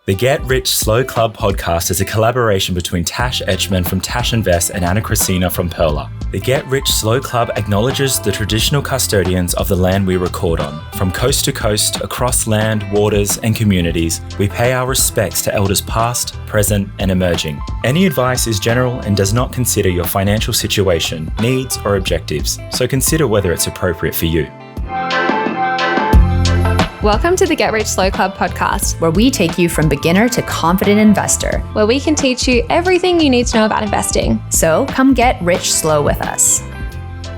The Get Rich Slow Club podcast is a collaboration between Tash Etchman from Tash Invest and Anna Christina from Perla. The Get Rich Slow Club acknowledges the traditional custodians of the land we record on. From coast to coast, across land, waters, and communities, we pay our respects to elders past, present, and emerging. Any advice is general and does not consider your financial situation, needs, or objectives, so consider whether it's appropriate for you. Welcome to the Get Rich Slow Club podcast, where we take you from beginner to confident investor, where we can teach you everything you need to know about investing. So come get rich slow with us.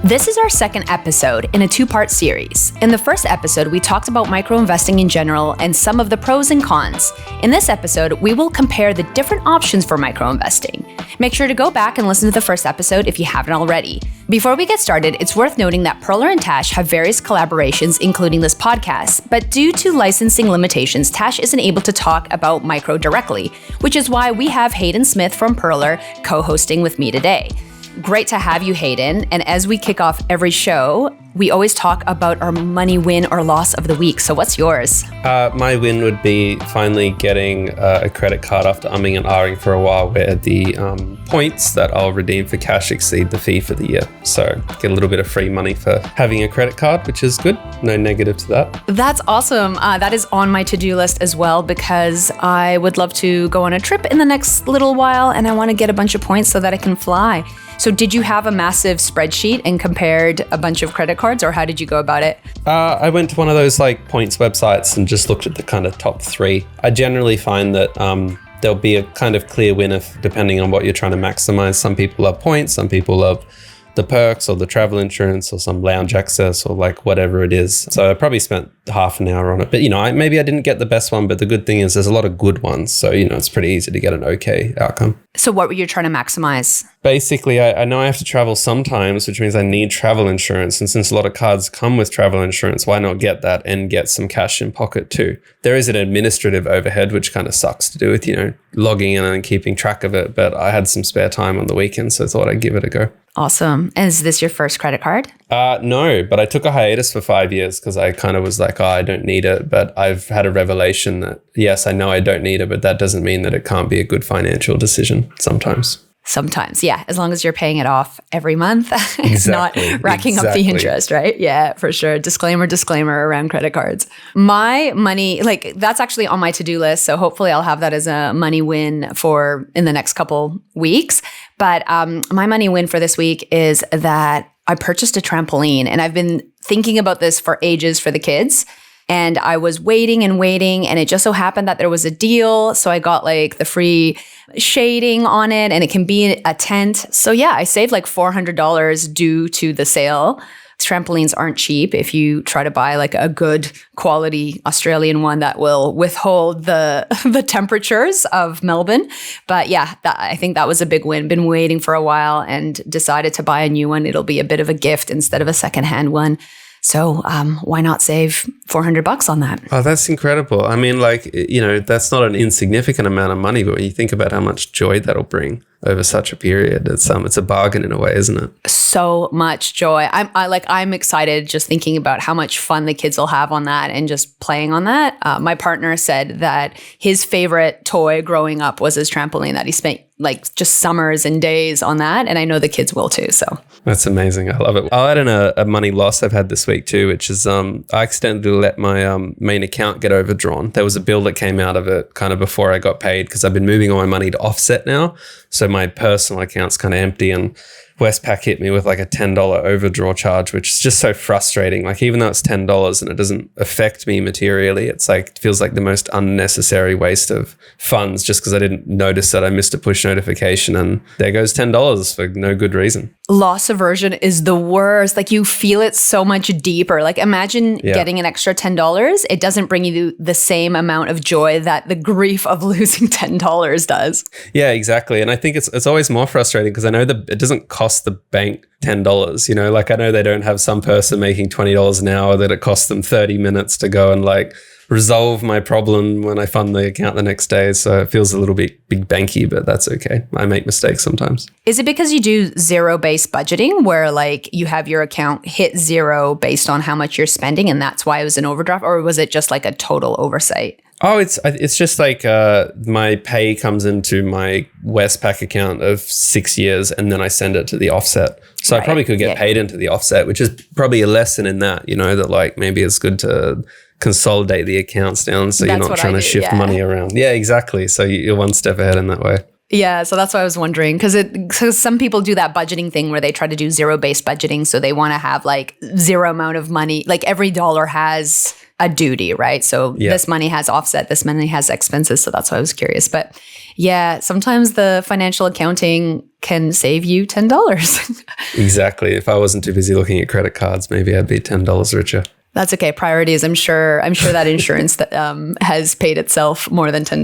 This is our second episode in a two-part series. In the first episode, we talked about micro-investing in general and some of the pros and cons. In this episode, we will compare the different options for micro-investing. Make sure to go back and listen to the first episode if you haven't already. Before we get started, it's worth noting that Perla and Tash have various collaborations, including this podcast, but due to licensing limitations, Tash isn't able to talk about micro directly, which is why we have Hayden Smith from Perla co-hosting with me today. Great to have you, Hayden. And as we kick off every show, we always talk about our money win or loss of the week. So what's yours? My win would be finally getting a credit card after umming and ahhing for a while, where the points that I'll redeem for cash exceed the fee for the year. So get a little bit of free money for having a credit card, which is good. No negative to that. That's awesome. That is on my to-do list as well, because I would love to go on a trip in the next little while and I want to get a bunch of points so that I can fly. So did you have a massive spreadsheet and compared a bunch of credit cards, or how did you go about it? I went to one of those points websites and just looked at the kind of top three. I generally find that there'll be a kind of clear winner depending on what you're trying to maximize. Some people love points, some people love the perks or the travel insurance or some lounge access or whatever it is. So I probably spent half an hour on it. But, maybe I didn't get the best one, but the good thing is there's a lot of good ones. So, it's pretty easy to get an okay outcome. So what were you trying to maximize? Basically, I know I have to travel sometimes, which means I need travel insurance. And since a lot of cards come with travel insurance, why not get that and get some cash in pocket too? There is an administrative overhead, which kind of sucks to do with, logging in and keeping track of it. But I had some spare time on the weekend, so I thought I'd give it a go. Awesome. And is this your first credit card? No, but I took a hiatus for 5 years because I kind of was like, I don't need it. But I've had a revelation that, yes, I know I don't need it, but that doesn't mean that it can't be a good financial decision sometimes. Sometimes, yeah. As long as you're paying it off every month, it's not racking up the interest, right? Yeah, for sure. Disclaimer around credit cards. My money, that's actually on my to-do list. So hopefully I'll have that as a money win for in the next couple weeks. But my money win for this week is that I purchased a trampoline, and I've been thinking about this for ages for the kids. And I was waiting, and it just so happened that there was a deal. So I got the free shading on it, and it can be a tent. So yeah, I saved $400 due to the sale. Trampolines aren't cheap if you try to buy a good quality Australian one that will withhold the temperatures of Melbourne. But yeah, I think that was a big win. Been waiting for a while and decided to buy a new one. It'll be a bit of a gift instead of a secondhand one. So why not save $400 on that? Oh, that's incredible. I mean, that's not an insignificant amount of money, but when you think about how much joy that'll bring over such a period, it's a bargain in a way, isn't it? So much joy. I'm excited just thinking about how much fun the kids will have on that and just playing on that. My partner said that his favorite toy growing up was his trampoline, that he spent just summers and days on that. And I know the kids will too. So that's amazing. I love it. I'll add in a money loss I've had this week too, which is I accidentally let my main account get overdrawn. There was a bill that came out of it kind of before I got paid, because I've been moving all my money to offset now. So my personal account's kind of empty, and Westpac hit me with a $10 overdraw charge, which is just so frustrating. Even though it's $10 and it doesn't affect me materially, it feels like the most unnecessary waste of funds just because I didn't notice that I missed a push notification, and there goes $10 for no good reason. Loss aversion is the worst. You feel it so much deeper. Imagine getting an extra $10. It doesn't bring you the same amount of joy that the grief of losing $10 does. Yeah, exactly. And I think it's always more frustrating because I know that it doesn't cost the bank $10. I know they don't have some person making $20 an hour that it costs them 30 minutes to go and resolve my problem when I fund the account the next day. So it feels a little bit big banky, but that's okay. I make mistakes sometimes. Is it because you do zero-based budgeting where you have your account hit zero based on how much you're spending and that's why it was an overdraft, or was it just a total oversight? Oh, it's just like my pay comes into my Westpac account of 6 years and then I send it to the offset. So I probably could get paid into the offset, which is probably a lesson in that, that like maybe it's good to consolidate the accounts down so you're not trying to shift money around. Yeah, exactly. So you're one step ahead in that way. Yeah, so that's why I was wondering, because some people do that budgeting thing where they try to do zero-based budgeting. So they want to have like zero amount of money, like every dollar has a duty, right? So this money has offset, this money has expenses. So that's why I was curious. But yeah, sometimes the financial accounting can save you $10. Exactly. If I wasn't too busy looking at credit cards, maybe I'd be $10 richer. That's okay. Priorities. I'm sure that insurance that has paid itself more than $10.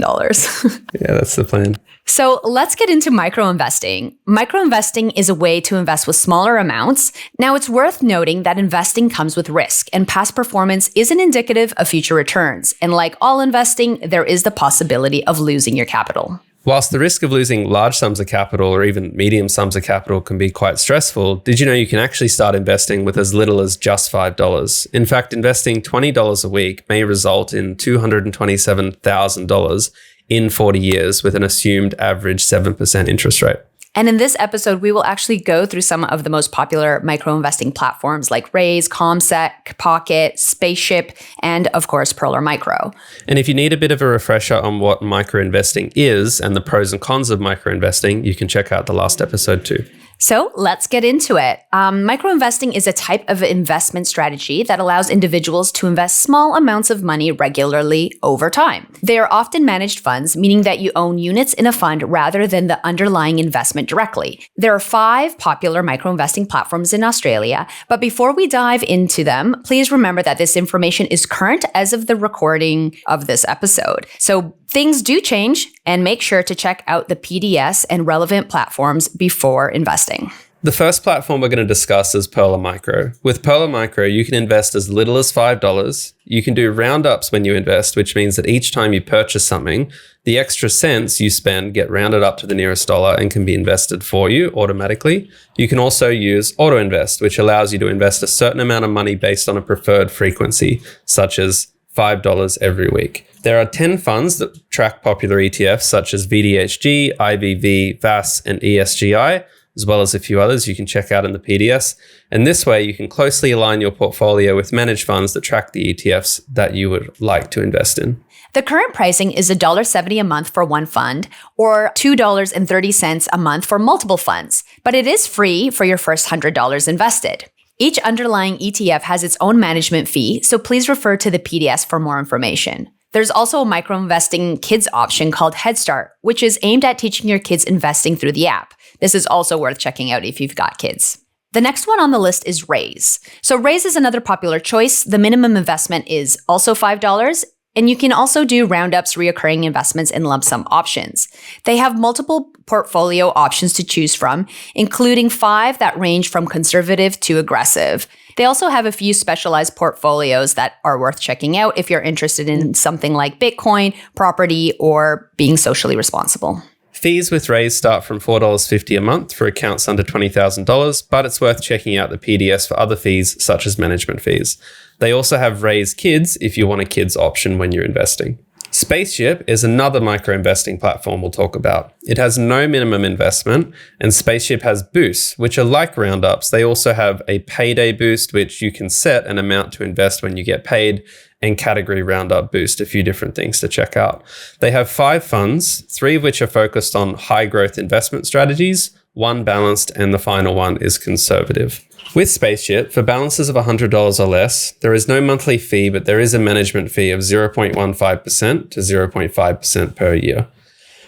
Yeah, that's the plan. So let's get into micro-investing. Micro-investing is a way to invest with smaller amounts. Now, it's worth noting that investing comes with risk, and past performance isn't indicative of future returns. And like all investing, there is the possibility of losing your capital. Whilst the risk of losing large sums of capital or even medium sums of capital can be quite stressful, did you know you can actually start investing with as little as just $5? In fact, investing $20 a week may result in $227,000 in 40 years with an assumed average 7% interest rate. And in this episode, we will actually go through some of the most popular micro-investing platforms like Raise, ComSec, Pocket, Spaceship, and of course, Pearl or Micro. And if you need a bit of a refresher on what micro-investing is and the pros and cons of micro-investing, you can check out the last episode too. So let's get into it. Micro-investing is a type of investment strategy that allows individuals to invest small amounts of money regularly over time. They are often managed funds, meaning that you own units in a fund rather than the underlying investment directly. There are 5 popular micro-investing platforms in Australia, but before we dive into them, please remember that this information is current as of the recording of this episode. So things do change, and make sure to check out the PDS and relevant platforms before investing. The first platform we're going to discuss is Pearl or Micro. With Pearl or Micro, you can invest as little as $5. You can do roundups when you invest, which means that each time you purchase something, the extra cents you spend get rounded up to the nearest dollar and can be invested for you automatically. You can also use auto invest, which allows you to invest a certain amount of money based on a preferred frequency, such as $5 every week. There are 10 funds that track popular ETFs such as VDHG, IBV, VAS, and ESGI, as well as a few others you can check out in the PDS. And this way, you can closely align your portfolio with managed funds that track the ETFs that you would like to invest in. The current pricing is $1.70 a month for one fund or $2.30 a month for multiple funds, but it is free for your first $100 invested. Each underlying ETF has its own management fee, so please refer to the PDS for more information. There's also a micro-investing kids option called Head Start, which is aimed at teaching your kids investing through the app. This is also worth checking out if you've got kids. The next one on the list is Raise. So Raise is another popular choice. The minimum investment is also $5, and you can also do roundups, reoccurring investments, and lump sum options. They have multiple portfolio options to choose from, including 5 that range from conservative to aggressive. They also have a few specialized portfolios that are worth checking out if you're interested in something like Bitcoin, property, or being socially responsible. Fees with Raise start from $4.50 a month for accounts under $20,000, but it's worth checking out the PDS for other fees such as management fees. They also have Raise Kids if you want a kids option when you're investing. Spaceship is another micro-investing platform we'll talk about. It has no minimum investment, and Spaceship has boosts, which are like roundups. They also have a payday boost, which you can set an amount to invest when you get paid, and category roundup boost, a few different things to check out. They have 5 funds, 3 of which are focused on high growth investment strategies, 1 balanced, and the final one is conservative. With Spaceship, for balances of $100 or less, there is no monthly fee, but there is a management fee of 0.15% to 0.5% per year.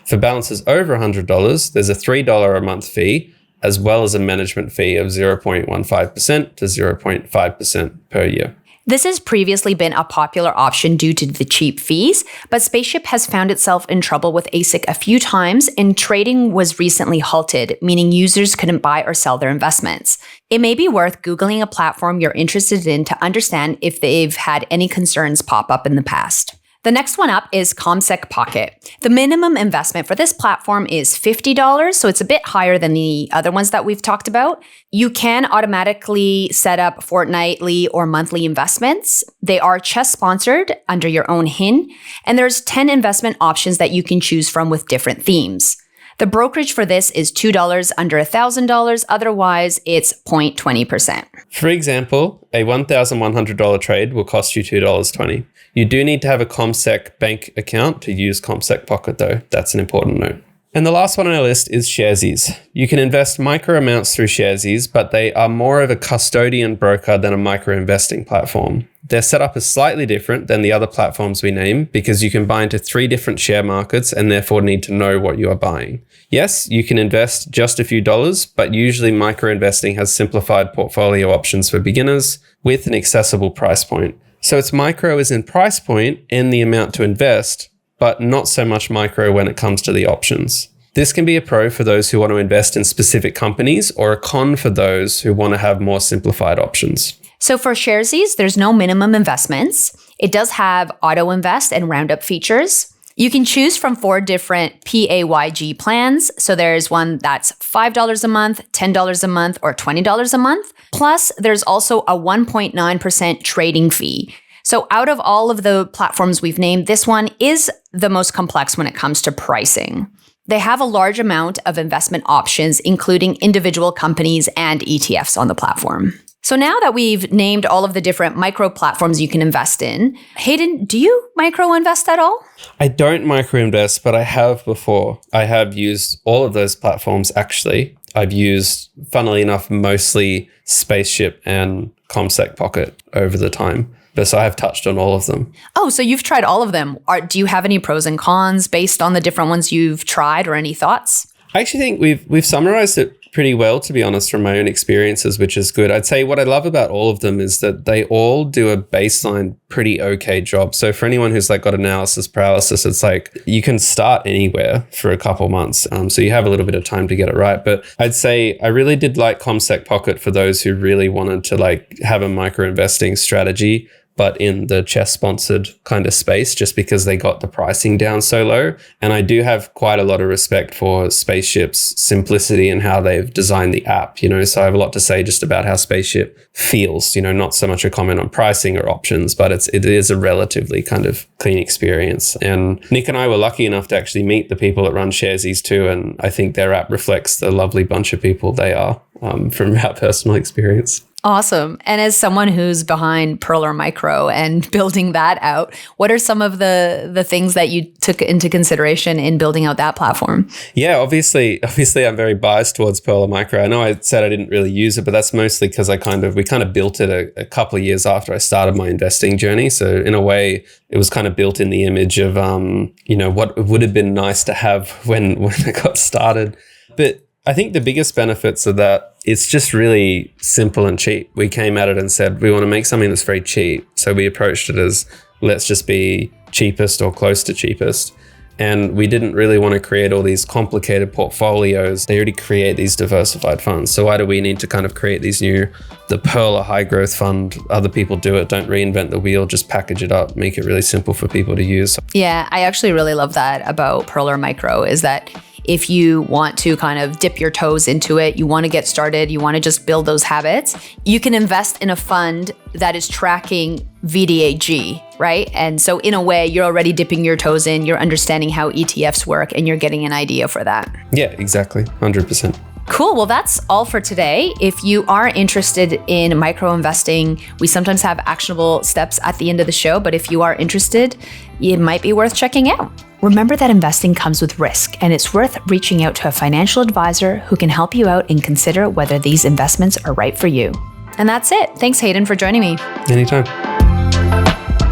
For balances over $100, there's a $3 a month fee, as well as a management fee of 0.15% to 0.5% per year. This has previously been a popular option due to the cheap fees, but Spaceship has found itself in trouble with ASIC a few times, and trading was recently halted, meaning users couldn't buy or sell their investments. It may be worth Googling a platform you're interested in to understand if they've had any concerns pop up in the past. The next one up is ComSec Pocket. The minimum investment for this platform is $50, so it's a bit higher than the other ones that we've talked about. You can automatically set up fortnightly or monthly investments. They are Chess sponsored under your own HIN, and there's 10 investment options that you can choose from with different themes. The brokerage for this is $2 under $1,000. Otherwise, it's 0.20%. For example, a $1,100 trade will cost you $2.20. You do need to have a ComSec bank account to use ComSec Pocket, though. That's an important note. And the last one on our list is Sharesies. You can invest micro amounts through Sharesies, but they are more of a custodian broker than a micro investing platform. Their setup is slightly different than the other platforms we name because you can buy into 3 different share markets and therefore need to know what you are buying. Yes, you can invest just a few dollars, but usually micro investing has simplified portfolio options for beginners with an accessible price point. So it's micro as in price point and the amount to invest, but not so much micro when it comes to the options. This can be a pro for those who want to invest in specific companies or a con for those who want to have more simplified options. So for Sharesies, there's no minimum investments. It does have auto invest and roundup features. You can choose from 4 different PAYG plans. So there's one that's $5 a month, $10 a month, or $20 a month. Plus, there's also a 1.9% trading fee. So out of all of the platforms we've named, this one is the most complex when it comes to pricing. They have a large amount of investment options, including individual companies and ETFs on the platform. So now that we've named all of the different micro platforms you can invest in, Hayden, do you micro invest at all? I don't micro invest, but I have before. I have used all of those platforms actually. I've used, funnily enough, mostly Spaceship and ComSec Pocket over the time. So I have touched on all of them. Oh, so you've tried all of them. Do you have any pros and cons based on the different ones you've tried or any thoughts? I actually think we've summarized it pretty well, to be honest, from my own experiences, which is good. I'd say what I love about all of them is that they all do a baseline pretty okay job. So for anyone who's like got analysis paralysis, it's like you can start anywhere for a couple months. So you have a little bit of time to get it right. But I'd say I really did like ComSec Pocket for those who really wanted to like have a micro investing strategy, but in the chess sponsored kind of space, just because they got the pricing down so low. And I do have quite a lot of respect for Spaceship's simplicity and how they've designed the app, so I have a lot to say just about how Spaceship feels, not so much a comment on pricing or options, but it is a relatively kind of clean experience. And Nick and I were lucky enough to actually meet the people that run Sharesies too. And I think their app reflects the lovely bunch of people they are from our personal experience. Awesome. And as someone who's behind Perler Micro and building that out, what are some of the things that you took into consideration in building out that platform? Yeah, obviously I'm very biased towards Perler Micro. I know I said I didn't really use it, but that's mostly because we kind of built it a couple of years after I started my investing journey. So in a way, it was kind of built in the image of what would have been nice to have when I got started. But I think the biggest benefits are that it's just really simple and cheap. We came at it and said, we want to make something that's very cheap. So we approached it as, let's just be cheapest or close to cheapest. And we didn't really want to create all these complicated portfolios. They already create these diversified funds. So why do we need to kind of create these the Perler high growth fund? Other people do it. Don't reinvent the wheel, just package it up, make it really simple for people to use. Yeah, I actually really love that about Perler Micro is that if you want to kind of dip your toes into it, you want to get started, you want to just build those habits, you can invest in a fund that is tracking VDAG, right? And so in a way, you're already dipping your toes in, you're understanding how ETFs work, and you're getting an idea for that. Yeah, exactly. 100%. Cool. Well, that's all for today. If you are interested in micro investing, we sometimes have actionable steps at the end of the show, but if you are interested, it might be worth checking out. Remember that investing comes with risk, and it's worth reaching out to a financial advisor who can help you out and consider whether these investments are right for you. And that's it. Thanks, Hayden, for joining me. Anytime.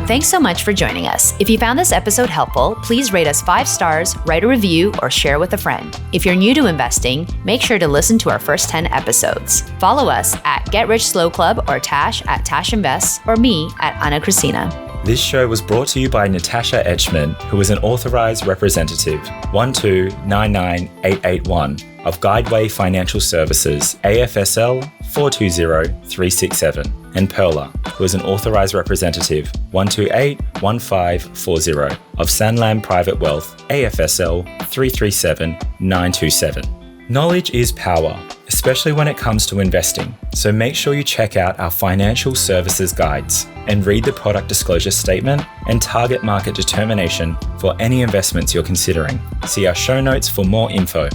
Thanks so much for joining us. If you found this episode helpful, please rate us 5 stars, write a review, or share with a friend. If you're new to investing, make sure to listen to our first 10 episodes. Follow us at Get Rich Slow Club or Tash at Tash Invests or me at Ana Cristina. This show was brought to you by Natasha Etchman, who is an authorized representative, 1299881 of Guideway Financial Services, AFSL 420-367, and Perla, who is an authorised representative, 128-1540 of Sanlam Private Wealth, AFSL 337927. Knowledge is power, especially when it comes to investing, so make sure you check out our financial services guides and read the product disclosure statement and target market determination for any investments you're considering. See our show notes for more info.